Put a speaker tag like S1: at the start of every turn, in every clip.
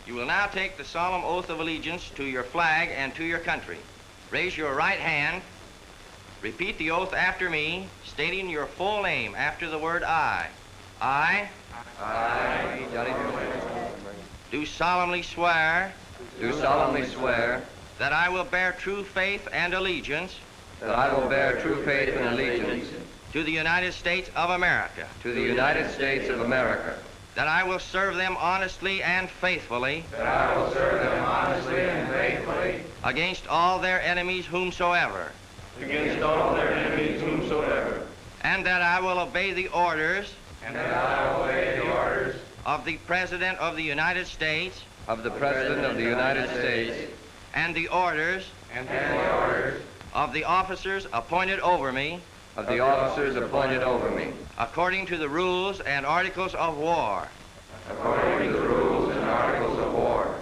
S1: You will now take the solemn oath of allegiance to your flag and to your country. Raise your right hand. Repeat the oath after me, stating your full name after the word I. I.
S2: I, Johnny
S1: Do solemnly swear.
S2: Do solemnly swear.
S1: That I will bear true faith and allegiance.
S2: That I will bear true faith and allegiance.
S1: To the United States of America.
S2: To the United States of America.
S1: That I will serve them honestly and faithfully.
S2: That I will serve them honestly and faithfully.
S1: Against all their enemies whomsoever.
S2: Against all their enemies whomsoever.
S1: And that I will obey the orders.
S2: And that I will obey the orders.
S1: Of the President of the United States.
S2: Of the President of the United States.
S1: And the orders.
S2: And the orders.
S1: Of the officers appointed over me.
S2: Of the officers appointed over me.
S1: According to the rules and articles of war.
S2: According to the rules and articles of war.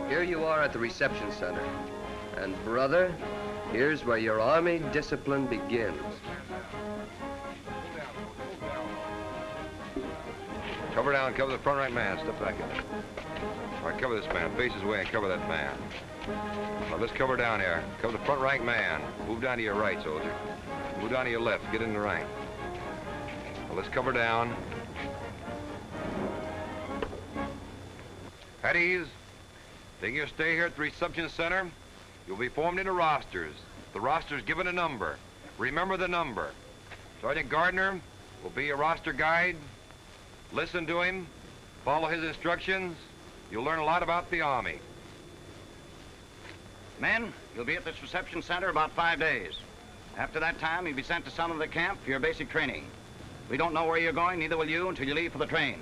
S2: Here you are at the reception center. And brother, here's where your Army discipline begins.
S3: Cover down, cover the front right man. Step back in. All right, cover this man. Face his way and cover that man. Now let's cover down here. Cover the front right man. Move down to your right, soldier. Move down to your left. Get in the rank. Now let's cover down. At ease. Taking your stay here at the reception center, you'll be formed into rosters. The roster's given a number. Remember the number. Sergeant Gardner will be your roster guide. Listen to him, follow his instructions. You'll learn a lot about the Army.
S4: Men, you'll be at this reception center about 5 days. After that time, you'll be sent to Summerville Camp for your basic training. We don't know where you're going, neither will you, until you leave for the train.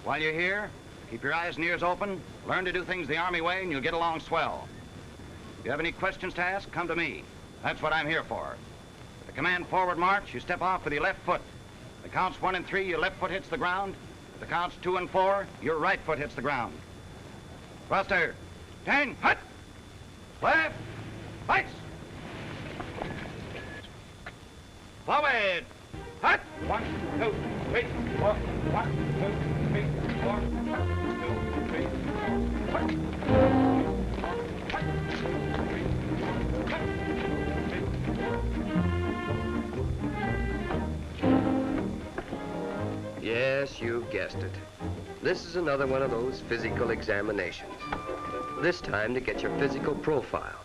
S4: While you're here, keep your eyes and ears open, learn to do things the Army way, and you'll get along swell. If you have any questions to ask, come to me. That's what I'm here for. At the command forward march, you step off with your left foot. At the counts 1 and 3, your left foot hits the ground. At the counts 2 and 4, your right foot hits the ground. Roster, 10, hut! Left, lights! Forward! Hut! 1, 2, 3, 4. 1, 2, 3, 4. 1, 2, 3, 4.
S2: Yes, you guessed it. This is another one of those physical examinations. This time to get your physical profile,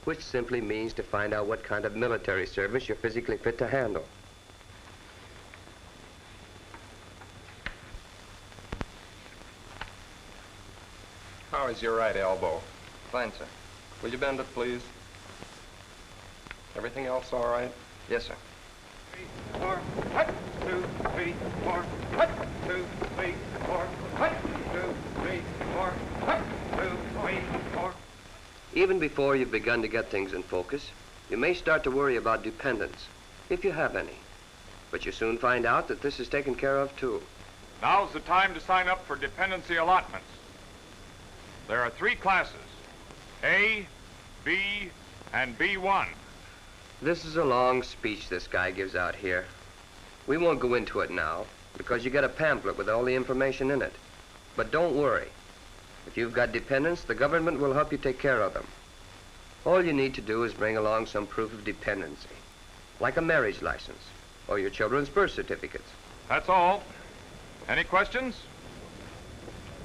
S2: which simply means to find out what kind of military service you're physically fit to handle.
S5: How is your right elbow?
S2: Fine, sir.
S5: Will you bend it, please? Everything else all right?
S2: Yes, sir.
S4: 3, 4, hut! 2, 3, 4, hut! 2, 3, 4, hut! 2, 3, 4, hut! 2, 3, 4.
S2: Even before you've begun to get things in focus, you may start to worry about dependents, if you have any. But you soon find out that this is taken care of, too.
S6: Now's the time to sign up for dependency allotments. There are 3 classes, A, B, and B1.
S2: This is a long speech this guy gives out here. We won't go into it now, because you get a pamphlet with all the information in it. But don't worry. If you've got dependents, the government will help you take care of them. All you need to do is bring along some proof of dependency, like a marriage license or your children's birth certificates.
S6: That's all. Any questions?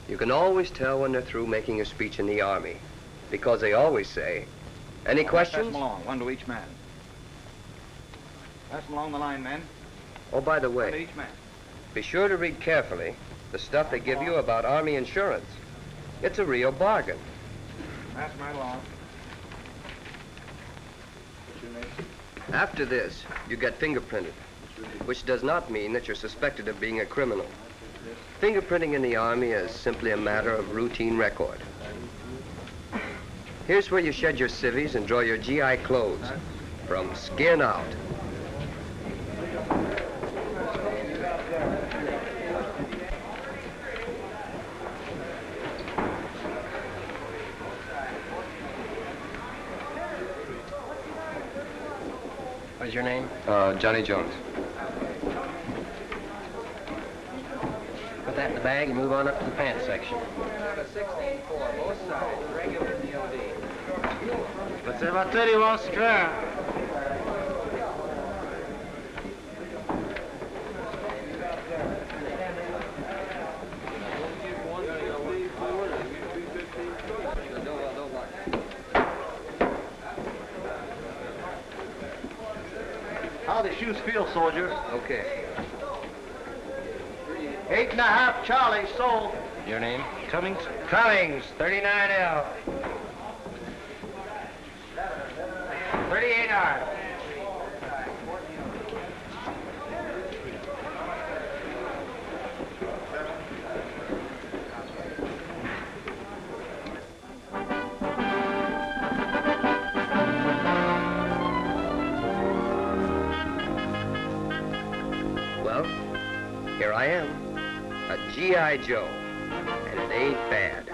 S2: You can always tell when they're through making a speech in the Army, because they always say, any questions?
S4: Pass them along, 1 to each man. Pass them along the line, men.
S2: Oh, by the
S4: 1 to
S2: way,
S4: each man.
S2: be sure to read carefully the stuff they give you about Army insurance. It's a real bargain.
S4: Pass them right along.
S2: After this, you get fingerprinted, which does not mean that you're suspected of being a criminal. Fingerprinting in the Army is simply a matter of routine record. Here's where you shed your civvies and draw your GI clothes, from skin out. is your name?
S5: Johnny Jones.
S2: Put that in the bag and move on up to the pants section. 16-4, both sides, regular DOD.
S7: Conservatori won't scream. How the shoes feel, soldier?
S2: Okay.
S7: 8.5 Charlie, sold.
S2: Your name?
S7: Cummings.
S2: Cummings, 39L.
S7: 38R.
S2: Well, here I am, a G.I. Joe, and it ain't bad.